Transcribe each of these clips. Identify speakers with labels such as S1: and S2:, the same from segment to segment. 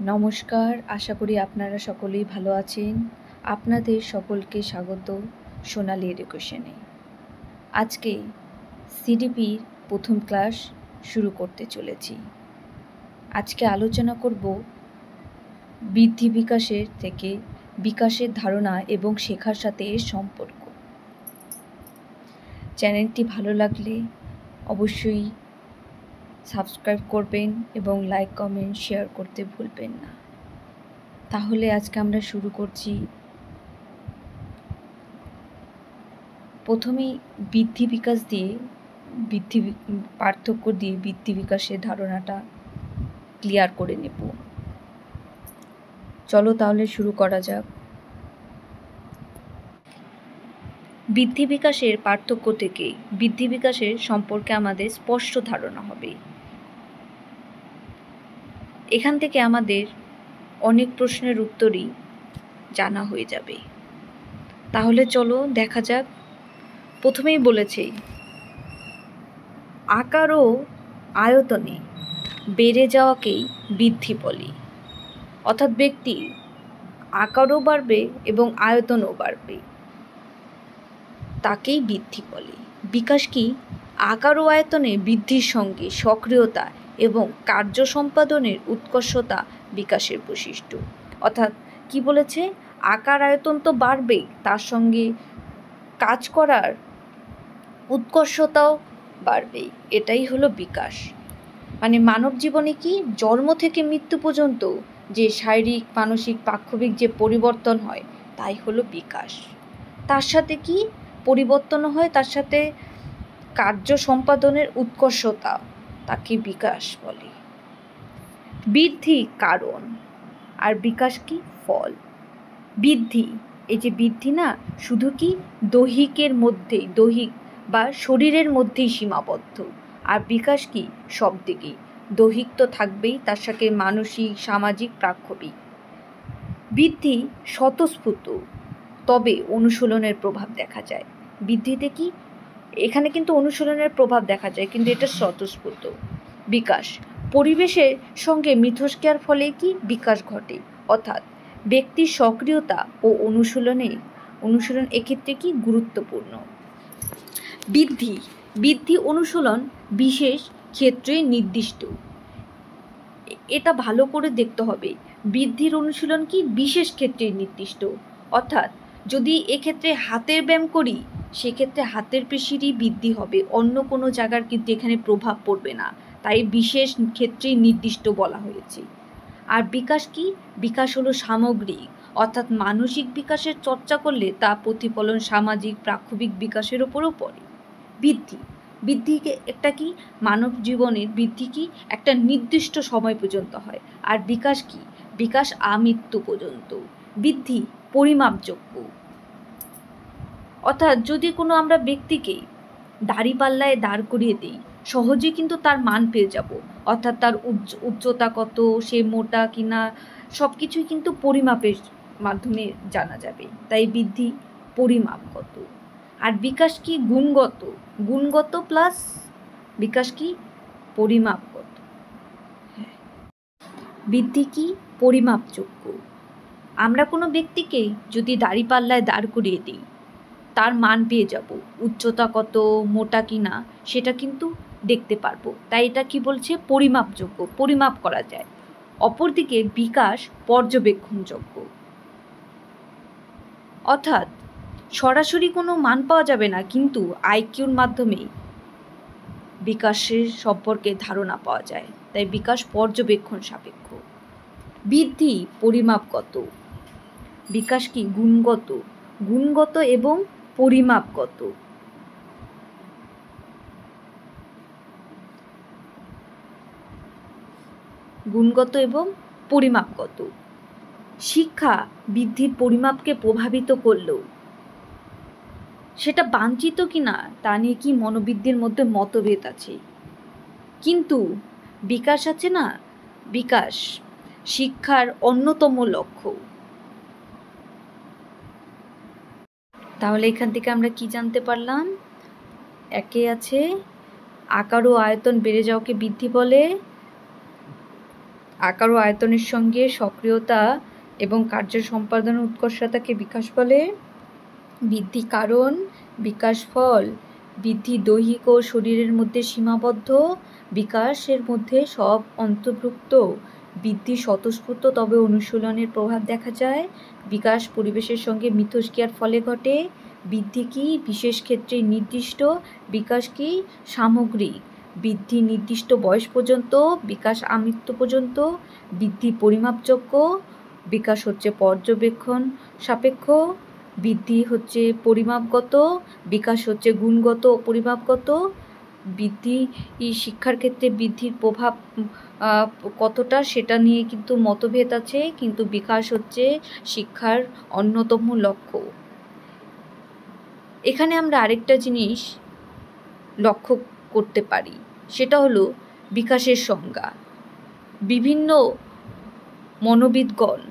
S1: নমস্কার, আশা করি আপনারা সকলেই ভালো আছেন। আপনাদের সকলকে স্বাগত সোনালী এডুকেশনে। আজকে সিডিপির প্রথম ক্লাস শুরু করতে চলেছি। আজকে আলোচনা করব বৃদ্ধি বিকাশের থেকে বিকাশের ধারণা এবং শেখার সাথে এর সম্পর্ক। চ্যানেলটি ভালো লাগলে অবশ্যই সাবস্ক্রাইব করবেন এবং লাইক কমেন্ট শেয়ার করতে ভুলবেন না। তাহলে আজকে আমরা শুরু করছি। প্রথমেই বৃদ্ধি বিকাশ দিয়ে পার্থক্য দিয়ে বৃদ্ধি বিকাশের ধারণাটা ক্লিয়ার করে নেব। চলো তাহলে শুরু করা যাক। বৃদ্ধি বিকাশের পার্থক্য থেকে বৃদ্ধি বিকাশের সম্পর্কে আমাদের স্পষ্ট ধারণা হবে। এখান থেকে আমাদের অনেক প্রশ্নের উত্তরই জানা হয়ে যাবে। তাহলে চলো দেখা যাক। প্রথমেই বলেছে আকার ও আয়তনে বেড়ে যাওয়াকেই বৃদ্ধি বলে। অর্থাৎ ব্যক্তির আকারও বাড়বে এবং আয়তনও বাড়বে, তাকেই বৃদ্ধি বলে। বিকাশ কি? আকার ও আয়তনে বৃদ্ধির সঙ্গে সক্রিয়তা এবং কার্য সম্পাদনের উৎকর্ষতা বিকাশের বৈশিষ্ট্য। অর্থাৎ কি বলেছে? আকার আয়তন তো বাড়বেই, তার সঙ্গে কাজ করার উৎকর্ষতাও বাড়বেই। এটাই হলো বিকাশ। মানে মানব জীবনে কি জন্ম থেকে মৃত্যু পর্যন্ত যে শারীরিক মানসিক পাক্ষবিক যে পরিবর্তন হয় তাই হলো বিকাশ। তার সাথে কি পরিবর্তন হয়? তার সাথে কার্য সম্পাদনের উৎকর্ষতা, তাকে বিকাশ বলে। বৃদ্ধি কারণ আর বিকাশ কি ফল। বৃদ্ধি, এই যে বৃদ্ধি না শুধু কি দৈহিকের মধ্যেই, দৈহিক বা শরীরের মধ্যেই সীমাবদ্ধ, আর বিকাশ কি সব দিকেই। দৈহিক তো থাকবেই, তার সাথে মানসিক সামাজিক প্রাক্ষবিক। বৃদ্ধি স্বতঃস্ফূর্ত, তবে অনুশীলনের প্রভাব দেখা যায়। বৃদ্ধিতে কি এখানে কিন্তু অনুশীলনের প্রভাব দেখা যায়, কিন্তু এটা স্বতঃস্ফূর্ত। বিকাশ পরিবেশের সঙ্গে মিথস্ক্রিয়ার ফলে কি বিকাশ ঘটে। অর্থাৎ ব্যক্তির সক্রিয়তা ও অনুশীলন এক্ষেত্রে কি গুরুত্বপূর্ণ। বৃদ্ধি অনুশীলন বিশেষ ক্ষেত্রে নির্দিষ্ট। এটা ভালো করে দেখতে হবে। বৃদ্ধির অনুশীলন কি বিশেষ ক্ষেত্রে নির্দিষ্ট। অর্থাৎ যদি এক্ষেত্রে হাতের ব্যায়াম করি, সেক্ষেত্রে হাতের পেশিরই বৃদ্ধি হবে, অন্য কোনো জায়গার কিন্তু এখানে প্রভাব পড়বে না, তাই বিশেষ ক্ষেত্রেই নির্দিষ্ট বলা হয়েছে। আর বিকাশ কি? বিকাশ হলো সামগ্রিক, অর্থাৎ মানসিক বিকাশের চর্চা করলে তা প্রতিফলন সামাজিক প্রাক্ষবিক বিকাশের ওপরও পড়ে। বৃদ্ধিকে একটা কি মানব জীবনের বৃদ্ধি কি একটা নির্দিষ্ট সময় পর্যন্ত হয়। আর বিকাশ কি? বিকাশ আমৃত্যু পর্যন্ত। বৃদ্ধি পরিমাপযোগ্য। অর্থাৎ যদি কোনো আমরা ব্যক্তিকে দাঁড়িপাল্লায় দাঁড় করিয়ে দিই, সহজে কিন্তু তার মান পেয়ে যাব। অর্থাৎ তার উচ্চতা কত, সে মোটা কিনা, সব কিছুই কিন্তু পরিমাপের মাধ্যমে জানা যাবে। তাই বৃদ্ধি পরিমাপগত। আর বিকাশ কি গুণগত প্লাস বিকাশ কি পরিমাপগত। বৃদ্ধি কি পরিমাপযোগ্য। আমরা কোনো ব্যক্তিকে যদি দাঁড়িপাল্লায় দাঁড় করিয়ে দিই, তার মান পেয়ে যাব। উচ্চতা কত, মোটা কিনা, সেটা কিন্তু দেখতে পারবো। তাই এটা কি বলছে? পরিমাপযোগ্য, পরিমাপ করা যায়। অপরদিকে বিকাশ পর্যবেক্ষণযোগ্য। অর্থাৎ সরাসরি কোনো মান পাওয়া যাবে না, কিন্তু আইকিউর মাধ্যমে বিকাশের সম্পর্কে ধারণা পাওয়া যায়। তাই বিকাশ পর্যবেক্ষণ সাপেক্ষ। বৃদ্ধি পরিমাপগত। বিকাশ কি গুণগত এবং পরিমাপগত। গুণগত এবং পরিমাপগত। শিক্ষা বৃদ্ধির পরিমাপকে প্রভাবিত করলেও সেটা বাঞ্ছিত কিনা তা নিয়ে কি মনোবিদদের মধ্যে মতভেদ আছে। কিন্তু বিকাশ আছে না, বিকাশ শিক্ষার অন্যতম লক্ষ্য। তাহলে এখান থেকে আমরা কি জানতে পারলাম? একে আছে আকার ও আয়তন বেড়ে যাওয়াকে বৃদ্ধি বলে, আকার ও আয়তনের সঙ্গে সক্রিয়তা এবং কার্য সম্পাদনের উৎকর্ষতাকে বিকাশ বলে। বৃদ্ধি কারণ, বিকাশ ফল। বৃদ্ধি দৈহিক ও শরীরের মধ্যে সীমাবদ্ধ, বিকাশের মধ্যে সব অন্তর্ভুক্ত। বৃদ্ধি স্বতঃস্ফূর্ত তবে অনুশীলনের প্রভাব দেখা যায়। বিকাশ পরিবেশের সঙ্গে মিথস্ক্রিয়ার ফলে ঘটে। বৃদ্ধি কি বিশেষ ক্ষেত্রে নির্দিষ্ট, বিকাশ কি সামগ্রিক। বৃদ্ধি নির্দিষ্ট বয়স পর্যন্ত, বিকাশ আমৃত্যু পর্যন্ত। বৃদ্ধি পরিমাপযোগ্য, বিকাশ হচ্ছে পর্যবেক্ষণ সাপেক্ষ। বৃদ্ধি হচ্ছে পরিমাপগত, বিকাশ হচ্ছে গুণগত ও পরিমাপগত। বৃদ্ধি শিক্ষার ক্ষেত্রে বৃদ্ধির প্রভাব কতটা সেটা নিয়ে কিন্তু মতভেদ আছে, কিন্তু বিকাশ হচ্ছে শিক্ষার অন্যতম লক্ষ্য। এখানে আমরা আরেকটা জিনিস লক্ষ্য করতে পারি, সেটা হলো বিকাশের সংজ্ঞা। বিভিন্ন মনোবিদগণ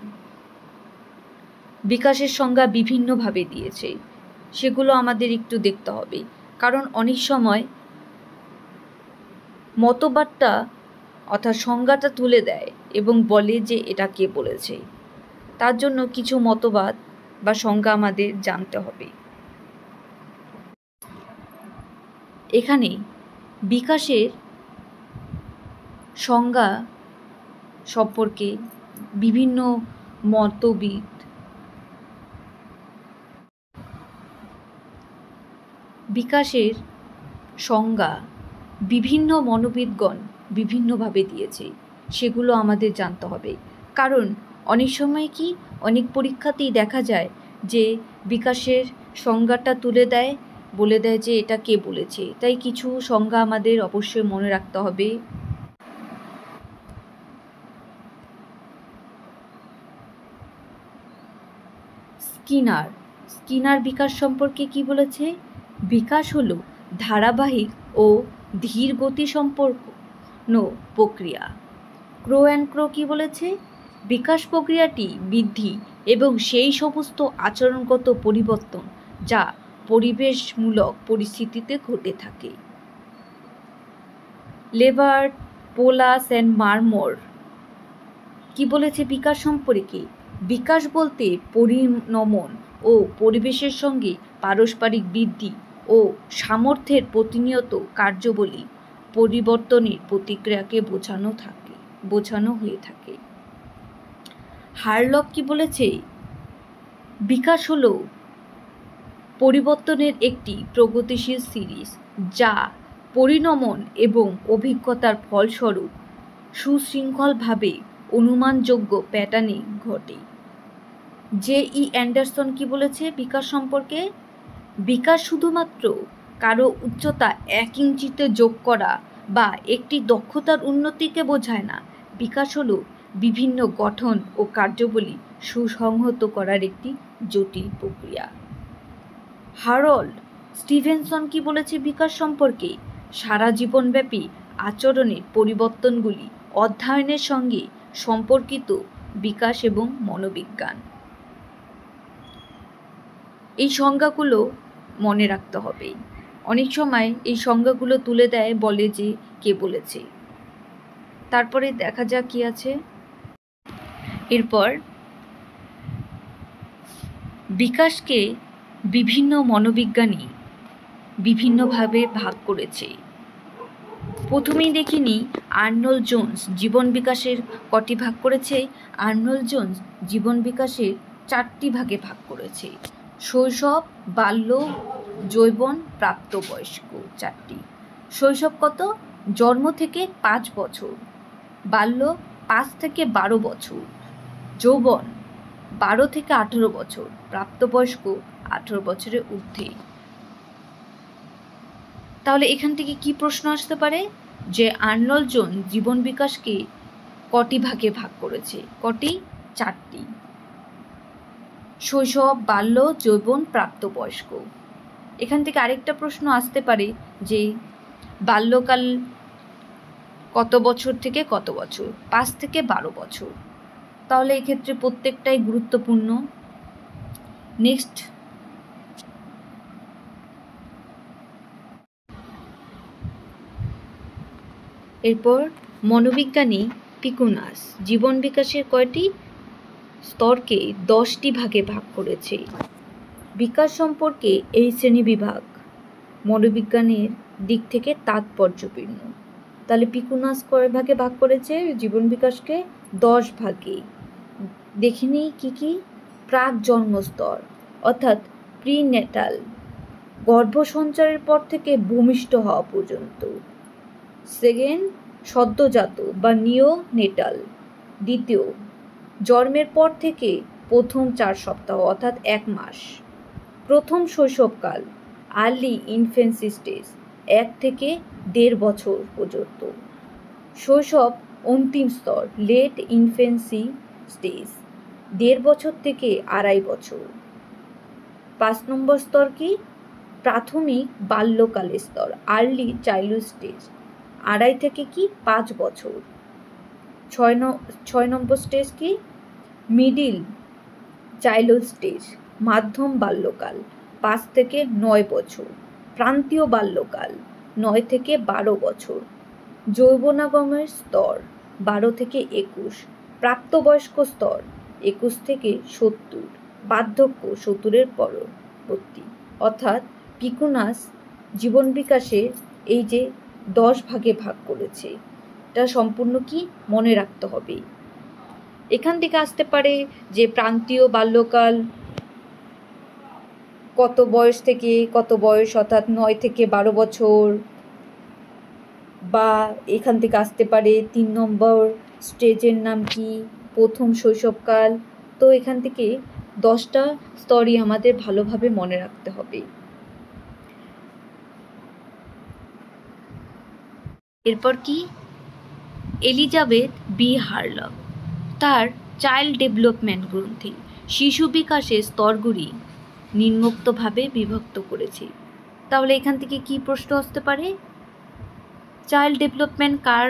S1: বিকাশের সংজ্ঞা বিভিন্নভাবে দিয়েছে, সেগুলো আমাদের একটু দেখতে হবে। কারণ অনেক সময় মতবাদটা অর্থাৎ সংজ্ঞাটা তুলে দেয় এবং বলে যে এটা কে বলেছে। তার জন্য কিছু মতবাদ বা সংজ্ঞা আমাদের জানতে হবে। এখানে বিকাশের সংজ্ঞা সম্পর্কে বিভিন্ন মতবিদ বিকাশের সংজ্ঞা বিভিন্ন মনোবিদগণ বিভিন্নভাবে দিয়েছে, সেগুলো আমাদের জানতে হবে। কারণ অনেক সময় কি অনেক পরীক্ষাতেই দেখা যায় যে বিকাশের সংজ্ঞাটা তুলে দেয়, বলে দেয় যে এটা কে বলেছে। তাই কিছু সংজ্ঞা আমাদের অবশ্যই মনে রাখতে হবে। স্কিনার বিকাশ সম্পর্কে কি বলেছে? বিকাশ হলো ধারাবাহিক ও ধীর গতি সম্পন্ন প্রক্রিয়া। ক্রো কি বলেছে? বিকাশ প্রক্রিয়াটি বৃদ্ধি এবং সেই সমস্ত আচরণগত পরিবর্তন যা পরিবেশমূলক পরিস্থিতিতে ঘটে থাকে। লেবার্ট, পোলাস অ্যান্ড মারমোর কি বলেছে বিকাশ সম্পর্কে? বিকাশ বলতে পরিণমন ও পরিবেশের সঙ্গে পারস্পরিক বৃদ্ধি ও সামর্থ্যের প্রতিনিয়ত কার্যবলী পরিবর্তনের প্রতিক্রিয়াকে বোঝানো হয়ে থাকে। হারলক কি বলেছে? বিকাশ হলো পরিবর্তনের একটি প্রগতিশীল সিরিজ যা পরিণমন এবং অভিজ্ঞতার ফলস্বরূপ সুশৃঙ্খলভাবে অনুমানযোগ্য প্যাটার্নে ঘটে। জে.ই. অ্যান্ডারসন কি বলেছে বিকাশ সম্পর্কে? বিকাশ শুধুমাত্র কারো উচ্চতা 1 ইঞ্চিতে যোগ করা বা একটি দক্ষতার উন্নতিকে বোঝায় না। বিকাশ হলো বিভিন্ন গঠন ও কার্যাবলী সুসংহত করার একটি জটিল প্রক্রিয়া। হ্যারল্ড স্টিভেনসন কি বলেছে বিকাশ সম্পর্কে? সারা জীবনব্যাপী আচরণের পরিবর্তনগুলি অধ্যয়নের সঙ্গে সম্পর্কিত বিকাশ এবং মনোবিজ্ঞান। এই সংজ্ঞাগুলো মনে রাখতে হবে। অনেক সময় এই সংজ্ঞাগুলো তুলে দেয়, বলে যে কে বলেছে। তারপরে দেখা যাক কি আছে। এরপর বিকাশকে বিভিন্ন মনোবিজ্ঞানী বিভিন্নভাবে ভাগ করেছে। প্রথমেই দেখিনি আর্নল্ড জোন্স জীবন বিকাশের কটি ভাগ করেছে? আর্নল্ড জোন্স জীবন বিকাশের 4টি ভাগে ভাগ করেছে। শৈশব, বাল্য, যৌবন, প্রাপ্তবয়স্ক। 4টি। শৈশব কত? জন্ম থেকে 5 বছর। বাল্য 5 থেকে 12 বছর। যৌবন 12 থেকে 18 বছর। প্রাপ্তবয়স্ক 18 বছরের ঊর্ধ্বে। তাহলে এখান থেকে কি প্রশ্ন আসতে পারে? যে আর্নল্ড জোন্স জীবন বিকাশকে কটি ভাগে ভাগ করেছে? কটি? 4টি। শৈশব, বাল্য, যৌবন, প্রাপ্তবয়স্ক। এখান থেকে আরেকটা প্রশ্ন আসতে পারে যে বাল্যকাল কত বছর থেকে কত বছর? 5 থেকে 12 বছর। তাহলে এক্ষেত্রে প্রত্যেকটাই গুরুত্বপূর্ণ। নেক্সট, এরপর মনোবিজ্ঞানী পিকুনাস জীবন বিকাশের কয়টি স্তরকে 10টি ভাগে ভাগ করেছে। বিকাশ সম্পর্কে এই শ্রেণীবিভাগ মনোবিজ্ঞানের দিক থেকে তাৎপর্যপূর্ণ। তাহলে পিকুনাস কয় ভাগে ভাগ করেছে জীবন বিকাশকে? 10 ভাগে। দেখিনি কি কি? প্রাক জন্মস্তর অর্থাৎ প্রিনেটাল, গর্ভসঞ্চারের পর থেকে ভূমিষ্ঠ হওয়া পর্যন্ত। সেকেন্ড, সদ্যজাত বা নিওনেটাল। দ্বিতীয়, জন্মের পর থেকে প্রথম 4 সপ্তাহ অর্থাৎ 1 মাস। প্রথম শৈশবকাল আর্লি ইনফেন্সি স্টেজ 1 থেকে 1.5 বছর পর্যন্ত। শৈশব অন্তিম স্তর লেট ইনফেন্সি স্টেজ 1.5 বছর থেকে 2.5 বছর। 5 নম্বর স্তর কি? প্রাথমিক বাল্যকালের স্তর আর্লি চাইল্ডহুড স্টেজ 2.5 থেকে কি 5 বছর। 6 নম্বর স্টেজ কি? মিডিল চাইল্ডহুড স্টেজ মাধ্যম বাল্যকাল 5 থেকে 9 বছর। প্রান্তীয় বাল্যকাল 9 থেকে 12 বছর। যৌবনাগমের স্তর 12 থেকে 21। প্রাপ্তবয়স্ক স্তর 21 থেকে 70। বার্ধক্য 70-এর পরবর্তী। অর্থাৎ পিকুনাস জীবন বিকাশে এই যে 10 ভাগে ভাগ করেছে, এটা সম্পূর্ণ কি মনে রাখতে হবে। এখান থেকে আসতে পারে যে প্রান্তীয় বাল্যকাল কত বয়স থেকে কত বয়স, অর্থাৎ 9 থেকে 12 বছর, বা এখান থেকে আসতে পারে 3 নম্বর স্টেজের নাম কি? প্রথম শৈশবকাল। তো এখান থেকে 10টা স্তরই আমাদের ভালোভাবে মনে রাখতে হবে। এরপর কি? এলিজাবেথ বি হারলক তার চাইল্ড ডেভেলপমেন্ট গ্রন্থে শিশু বিকাশের স্তরগুলি নিম্নোক্তভাবে বিভক্ত করেছে। তাহলে এখান থেকে কি প্রশ্ন আসতে পারে? চাইল্ড ডেভেলপমেন্ট কার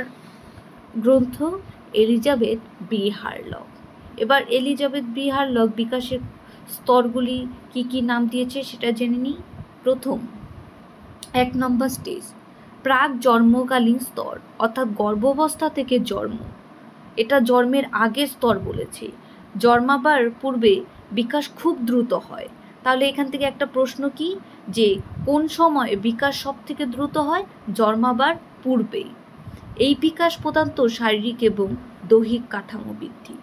S1: গ্রন্থ? Elizabeth B Hurlock. এবার এলিজাবেথ বি হারলক বিকাশের স্তরগুলি কি কি নাম দিয়েছে সেটা জেনে নিই। প্রথম 1 নম্বর স্টেজ প্রাক জন্মকালীন স্তর অর্থাৎ গর্ভাবস্থা থেকে জন্ম। এটা জন্মের আগের স্তর বলেছে। জন্মাবার পূর্বে বিকাশ খুব দ্রুত হয়। তাহলে এখান থেকে একটা প্রশ্ন কি, যে কোন সময় বিকাশ সব থেকে দ্রুত হয়? জন্মাবার পূর্বে। এই বিকাশ প্রধানত শারীরিক এবং দৈহিক কাঠামো বৃদ্ধি।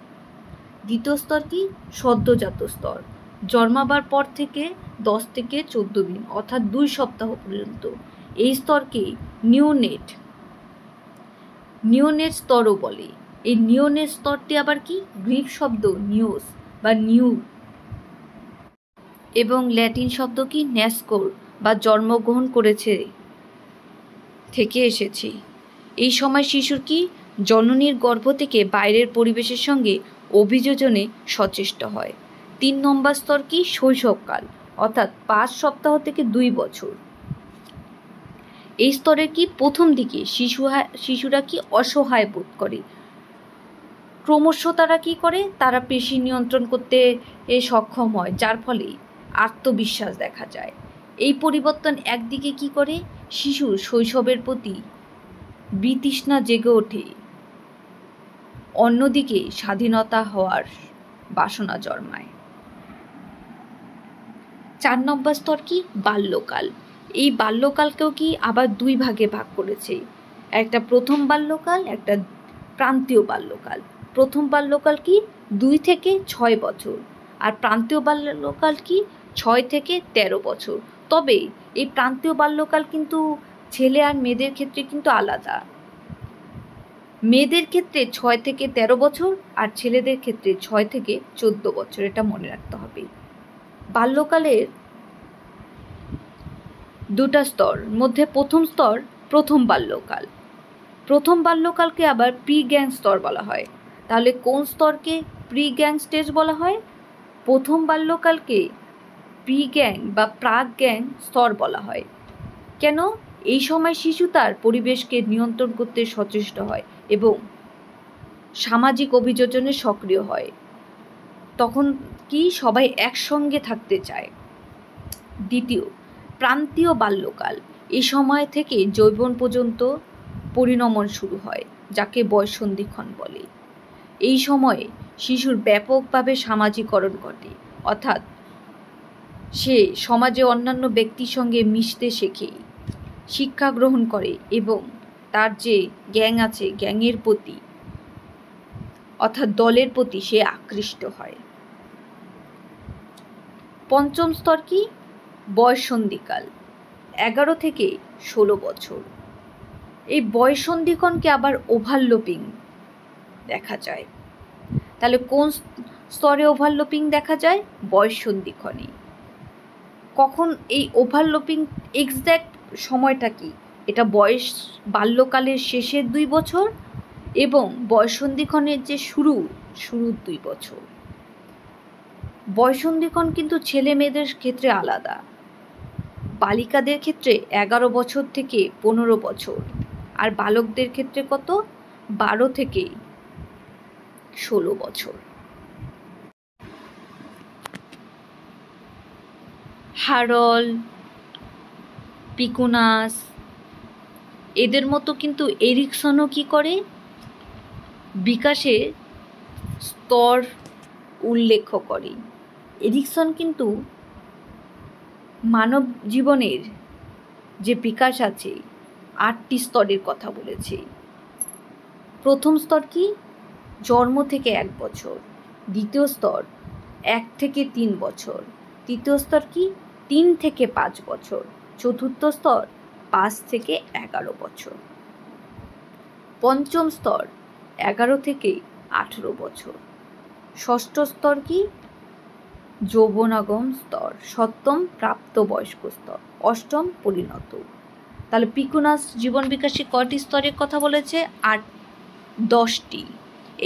S1: দ্বিতীয় স্তর কি? সদ্যজাত স্তর জন্মাবার পর থেকে 10 থেকে 14 দিন অর্থাৎ 2 সপ্তাহ পর্যন্ত। এই স্তরকে নিওনেট স্তরও বলে। এই নিওনেট স্তরটি আবার কি? গ্রিক শব্দ নিউস বা নিউ এবং ল্যাটিন শব্দ কি? ন্যাসকোর বা জন্মগ্রহণ করেছে থেকে এসেছে। এই সময় শিশুর কি জননীর গর্ভ থেকে বাইরের পরিবেশের সঙ্গে অভিযোজনে সচেষ্ট হয়। 3 নম্বর স্তর কি? শৈশবকাল অর্থাৎ 5 সপ্তাহ থেকে 2 বছর। এই স্তরের কি প্রথম দিকে শিশুরা কি অসহায় বোধ করে। ক্রমশ তারা কি করে? তারা পেশি নিয়ন্ত্রণ করতে সক্ষম হয়, যার ফলে আত্মবিশ্বাস দেখা যায়। এই পরিবর্তন একদিকে কি করে? শিশুর শৈশবের প্রতি বিতৃষ্ণা জেগে ওঠে, অন্যদিকে স্বাধীনতা হওয়ার বাসনা জন্মায়। 4 নম্বর স্তর কি? বাল্যকাল। এই বাল্যকালকেও কি আবার 2 ভাগে ভাগ করেছে। একটা প্রথম বাল্যকাল, একটা প্রান্তীয় বাল্যকাল। প্রথম বাল্যকাল কি? 2 থেকে 6 বছর, আর প্রান্তীয় বাল্যকাল কি? 6 থেকে 13 বছর। তবে এই প্রান্তীয় বাল্যকাল কিন্তু ছেলে আর মেয়েদের ক্ষেত্রে কিন্তু আলাদা। মেয়েদের ক্ষেত্রে 6 থেকে 13 বছর আর ছেলেদের ক্ষেত্রে 6 থেকে 14 বছর, এটা মনে রাখতে হবে। বাল্যকালের 2টা স্তর মধ্যে প্রথম স্তর প্রথম বাল্যকাল। প্রথম বাল্যকালকে আবার প্রি গ্যাং স্তর বলা হয়। তাহলে কোন স্তরকে প্রি গ্যাং স্টেজ বলা হয়? প্রথম বাল্যকালকে প্রি গ্যাং বা প্রাক গ্যাং স্তর বলা হয়। কেন? এই সময় শিশু তার পরিবেশকে নিয়ন্ত্রণ করতে সচেষ্ট হয় এবং সামাজিক অভিযোজনে সক্রিয় হয়। তখন কি সবাই একসঙ্গে থাকতে চায়। দ্বিতীয় প্রান্তীয় বাল্যকাল। এই সময় থেকে যৌবন পর্যন্ত পরিণমন শুরু হয়, যাকে বয়ঃসন্ধিক্ষণ বলে। এই সময়ে শিশুর ব্যাপকভাবে সামাজিকরণ ঘটে, অর্থাৎ সে সমাজে অন্যান্য ব্যক্তির সঙ্গে মিশতে শেখে, শিক্ষা গ্রহণ করে এবং তার যে গ্যাং আছে গ্যাংয়ের প্রতি অর্থাৎ দলের প্রতি সে আকৃষ্ট হয়। পঞ্চম স্তর কি? বয়ঃসন্ধিকাল, 11 থেকে 16 বছর। এই বয়ঃসন্ধিক্ষণকে আবার ওভারল্যাপিং দেখা যায়। তাহলে কোন স্তরে ওভারল্যাপিং দেখা যায়? বয়ঃসন্ধিক্ষণে। কখন এই ওভারল্যাপিং এক্স্যাক্ট সময়টা কি? এটা বাল্যকালের শেষের 2 বছর এবং বয়ঃসন্ধিক্ষণের যে শুরুর 2 বছর। বয়ঃসন্ধিক্ষণ কিন্তু ছেলে মেয়েদের ক্ষেত্রে আলাদা। বালিকাদের ক্ষেত্রে 11 বছর থেকে 15 বছর, আর বালকদের ক্ষেত্রে কত? 12 থেকে 16 বছর। হারল, পিকুনাস এদের মতো কিন্তু এরিকসনও কি করে? বিকাশের স্তর উল্লেখ করে। এরিকসন কিন্তু মানব জীবনের যে বিকাশ আছে 8টি স্তরের কথা বলেছে। প্রথম স্তর কি? জন্ম থেকে 1 বছর। দ্বিতীয় স্তর 1 থেকে 3 বছর। তৃতীয় স্তর কি? 3 থেকে 5 বছর। চতুর্থ স্তর 5 থেকে 11 বছর। পঞ্চম স্তর 11 থেকে 18 বছর। ষষ্ঠ স্তর কি? যৌবনাগম স্তর। সপ্তম প্রাপ্তবয়স্ক স্তর। অষ্টম পরিণত। তাহলে পিকুনাস জীবন বিকাশে কয়টি স্তরের কথা বলেছে? 10টি।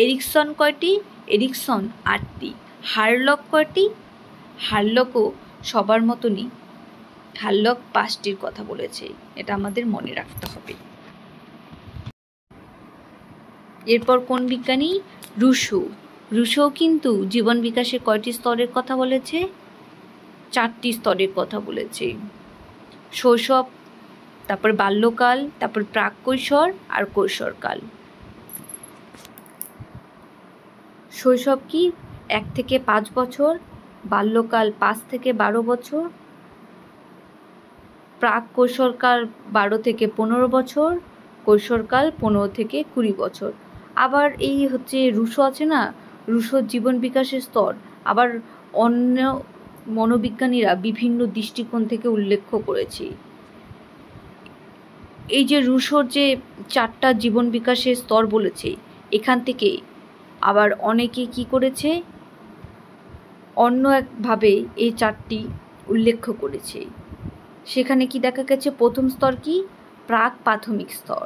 S1: এরিকসন কয়টি? এরিকসন 8টি। হারলক কয়টি? হারলকও সবার মতনই, হারলক 5টির কথা বলেছে। এটা আমাদের মনে রাখতে হবে। এরপর কোন বিজ্ঞানী? রুশো। রুশো কিন্তু জীবন বিকাশের কয়টি স্তরের কথা বলেছে? 4টি স্তরের কথা বলেছে। শৈশব, তারপর বাল্যকাল, তারপর প্রাক কৈশোর আর কৈশোরকাল। শৈশব কি? 1 থেকে 5 বছর। বাল্যকাল 5 থেকে 12 বছর। প্রাক কৈশোরকাল 12 থেকে 15 বছর। কৈশোরকাল 15 থেকে 20 বছর। আবার এই হচ্ছে রুশো আছে না, রুশোর জীবন বিকাশের স্তর আবার অন্য মনোবিজ্ঞানীরা বিভিন্ন দৃষ্টিকোণ থেকে উল্লেখ করেছে। এই যে রুশোর যে 4টা জীবন বিকাশের স্তর বলেছে, এখান থেকে আবার অনেকে কি করেছে, অন্য একভাবে এই 4টি উল্লেখ করেছে। সেখানে কি দেখা গেছে? প্রথম স্তর কি? প্রাক প্রাথমিক স্তর,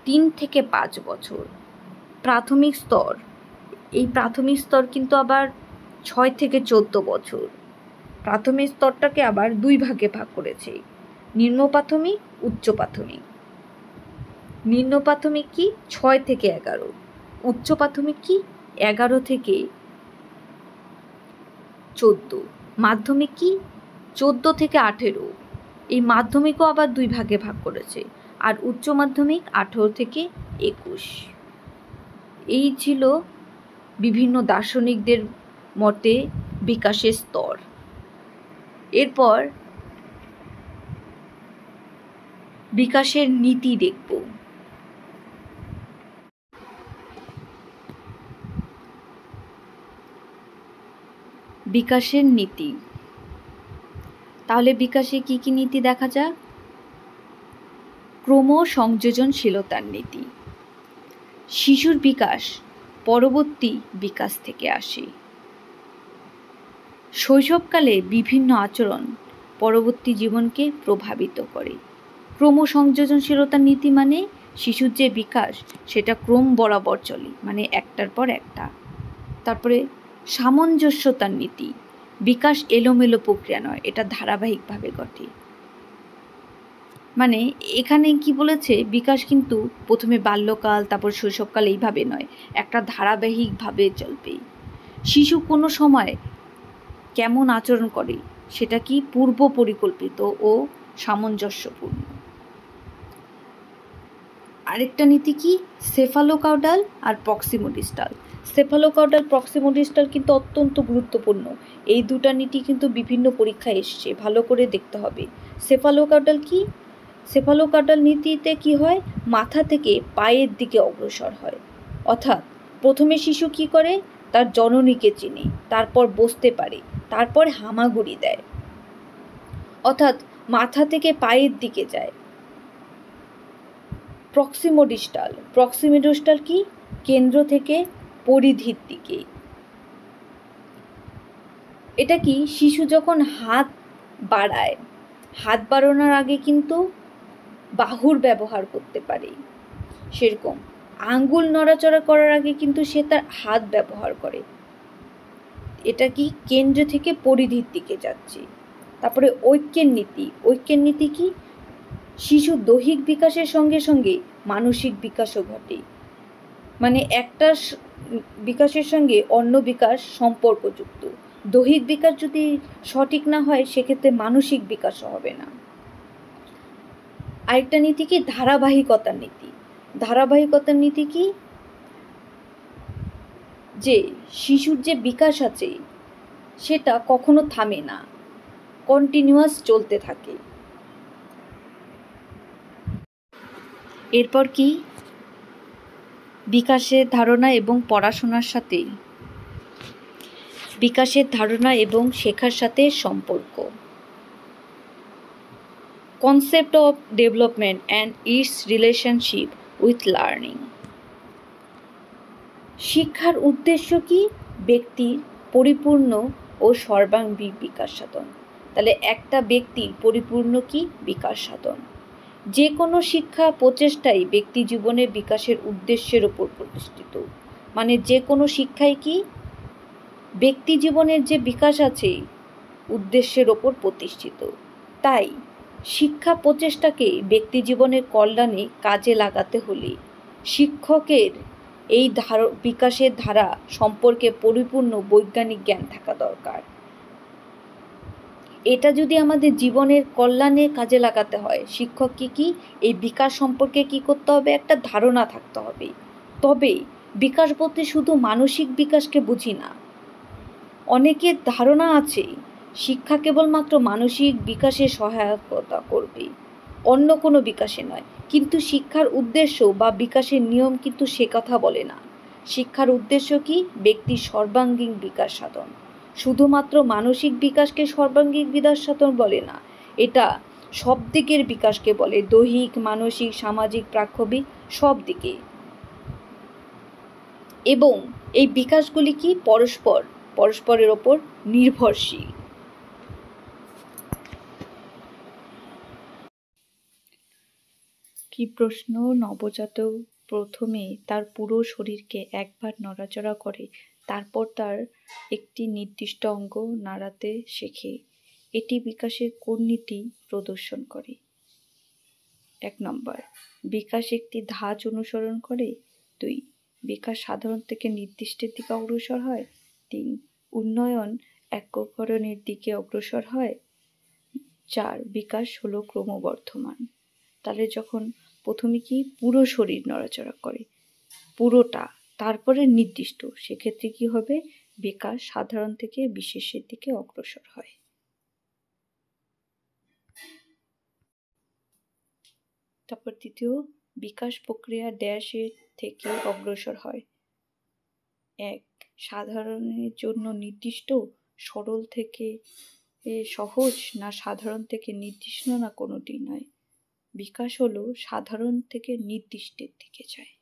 S1: 3 থেকে 5 বছর। প্রাথমিক স্তর, এই প্রাথমিক স্তর কিন্তু আবার 6 থেকে 14 বছর। প্রাথমিক স্তরটাকে আবার 2 ভাগে ভাগ করেছে, নিম্ন প্রাথমিক, উচ্চ প্রাথমিক। নিম্ন প্রাথমিক কি? 6 থেকে 11। উচ্চ প্রাথমিক কি? 11 থেকে 14। মাধ্যমিক কি? 14 থেকে 18। এই মাধ্যমিকও আবার 2 ভাগে ভাগ করেছে, আর উচ্চ মাধ্যমিক 18 থেকে 21। এই ছিল বিভিন্ন দার্শনিকদের মতে বিকাশের স্তর। এরপর বিকাশের নীতি দেখব। বিকাশের নীতি, তাহলে বিকাশে কি কি নীতি দেখা যাক? ক্রম সংযোজনশীলতার নীতি। শিশুর বিকাশ পরবর্তী বিকাশ থেকে আসে। শৈশবকালে বিভিন্ন আচরণ পরবর্তী জীবনকে প্রভাবিত করে। ক্রম সংযোজনশীলতার নীতি মানে শিশুর যে বিকাশ সেটা ক্রম বরাবর চলে, মানে একটার পর একটা। তারপরে সামঞ্জস্যতার নীতি, বিকাশ এলোমেলো প্রক্রিয়া নয়, এটা ধারাবাহিকভাবে ঘটে। মানে এখানে কি বলেছে, বিকাশ কিন্তু প্রথমে বাল্যকাল, তারপর শৈশবকাল, এইভাবে নয়, একটা ধারাবাহিকভাবে চলবে। শিশু কোনো সময় কেমন আচরণ করে সেটা কি পূর্ব পরিকল্পিত ও সামঞ্জস্যপূর্ণ। আরেকটা নীতি কি, সেফালোকাউডাল আর প্রক্সিমোডিস্টাল। সেফালোকাউডাল প্রক্সিমোডিস্টাল কিন্তু অত্যন্ত গুরুত্বপূর্ণ। এই দুটা নীতি কিন্তু বিভিন্ন পরীক্ষায় এসছে, ভালো করে দেখতে হবে। সেফালোকাউডাল কি, সেফালোকাউডাল নীতিতে কি হয়, মাথা থেকে পায়ের দিকে অগ্রসর হয়। অর্থাৎ প্রথমে শিশু কি করে, তার জননীকে চিনে, তারপর বসতে পারে, তারপর হামাগুড়ি দেয়, অর্থাৎ মাথা থেকে পায়ের দিকে যায়। প্রক্সিমোডিস্টাল, প্রক্সিমোডিস্টাল কি, কেন্দ্র থেকে পরিধির দিকে। এটা কি, শিশু যখন হাত বাড়ায়, হাত বাড়ানোর আগে কিন্তু বাহুর ব্যবহার করতে পারে, সেরকম আঙ্গুল নড়াচড়া করার আগে কিন্তু সে তার হাত ব্যবহার করে। এটা কি, কেন্দ্র থেকে পরিধির দিকে যাচ্ছে। তারপরে ঐক্যের নীতি, ঐক্যের নীতি কি, শিশু দৈহিক বিকাশের সঙ্গে সঙ্গে মানসিক বিকাশও ঘটে। মানে একটা বিকাশের সঙ্গে অন্য বিকাশ সম্পর্কযুক্ত। দৈহিক বিকাশ যদি সঠিক না হয় সেক্ষেত্রে মানসিক বিকাশও হবে না। আরেকটা নীতি কি, ধারাবাহিকতার নীতি। ধারাবাহিকতার নীতি কি, যে শিশুর যে বিকাশ আছে সেটা কখনো থামে না, কন্টিনিউয়াস চলতে থাকে। এরপর কি, বিকাশের ধারণা এবং পড়াশোনার সাথে, বিকাশের ধারণা এবং শেখার সাথে সম্পর্ক। Concept of development and it's relationship with learning. শিক্ষার উদ্দেশ্য কি, ব্যক্তির পরিপূর্ণ ও সর্বাঙ্গীন বিকাশ সাধন। তাহলে একটা ব্যক্তির পরিপূর্ণ কি, বিকাশ সাধন। যে কোনো শিক্ষা প্রচেষ্টাই ব্যক্তি জীবনের বিকাশের উদ্দেশ্যের ওপর প্রতিষ্ঠিত। মানে যে কোনো শিক্ষাই কি, ব্যক্তি জীবনের যে বিকাশ আছে উদ্দেশ্যের ওপর প্রতিষ্ঠিত। তাই শিক্ষা প্রচেষ্টাকে ব্যক্তি জীবনের কল্যাণে কাজে লাগাতে হলে শিক্ষকের এই বিকাশের ধারা সম্পর্কে পরিপূর্ণ বৈজ্ঞানিক জ্ঞান থাকা দরকার। এটা যদি আমাদের জীবনের কল্যাণে কাজে লাগাতে হয়, শিক্ষককে কি এই বিকাশ সম্পর্কে কি করতে হবে, একটা ধারণা থাকতে হবে। তবে বিকাশ বলতে শুধু মানসিক বিকাশকে বুঝি না। অনেকের ধারণা আছে শিক্ষা কেবলমাত্র মানসিক বিকাশে সহায়তা করবে, অন্য কোনো বিকাশে নয়। কিন্তু শিক্ষার উদ্দেশ্য বা বিকাশের নিয়ম কিন্তু সে কথা বলে না। শিক্ষার উদ্দেশ্য কি, ব্যক্তির সর্বাঙ্গীন বিকাশ সাধন। শুধুমাত্র মানসিক বিকাশকে সর্বাঙ্গীন বিকাশ সাধন বলে না, এটা সব দিকের বিকাশকে বলে, দৈহিক, মানসিক, সামাজিক, প্রাক্ষবিক সব দিকে। এবং এই বিকাশগুলি কি পরস্পরের ওপর নির্ভরশীল। কি প্রশ্ন, নবজাতক প্রথমে তার পুরো শরীরকে একবার নড়াচড়া করে, তারপর তার একটি নির্দিষ্ট অঙ্গ নাড়াতে শেখে। এটি বিকাশের কোন নীতি প্রদর্শন করে? 1 নম্বর, বিকাশ একটি ধাঁচ অনুসরণ করে। 2, বিকাশ সাধারণ থেকে নির্দিষ্টের দিকে অগ্রসর হয়। 3, উন্নয়ন এককরণের দিকে অগ্রসর হয়। 4, বিকাশ হলো ক্রমবর্ধমান। তাহলে যখন প্রথমে কি, পুরো শরীর নড়াচড়া করে, পুরোটা, তারপরে নির্দিষ্ট, সেক্ষেত্রে কি হবে, বিকাশ সাধারণ থেকে বিশেষের দিকে অগ্রসর হয়। তারপর দ্বিতীয়, বিকাশ প্রক্রিয়া ড্যাশের থেকে অগ্রসর হয়। 1, সাধারণের জন্য নির্দিষ্ট, সরল থেকে সহজ, না সাধারণ থেকে নির্দিষ্ট, না কোনোটি নয়। বিকাশ হলো সাধারণ থেকে নির্দিষ্টের দিকে যায়।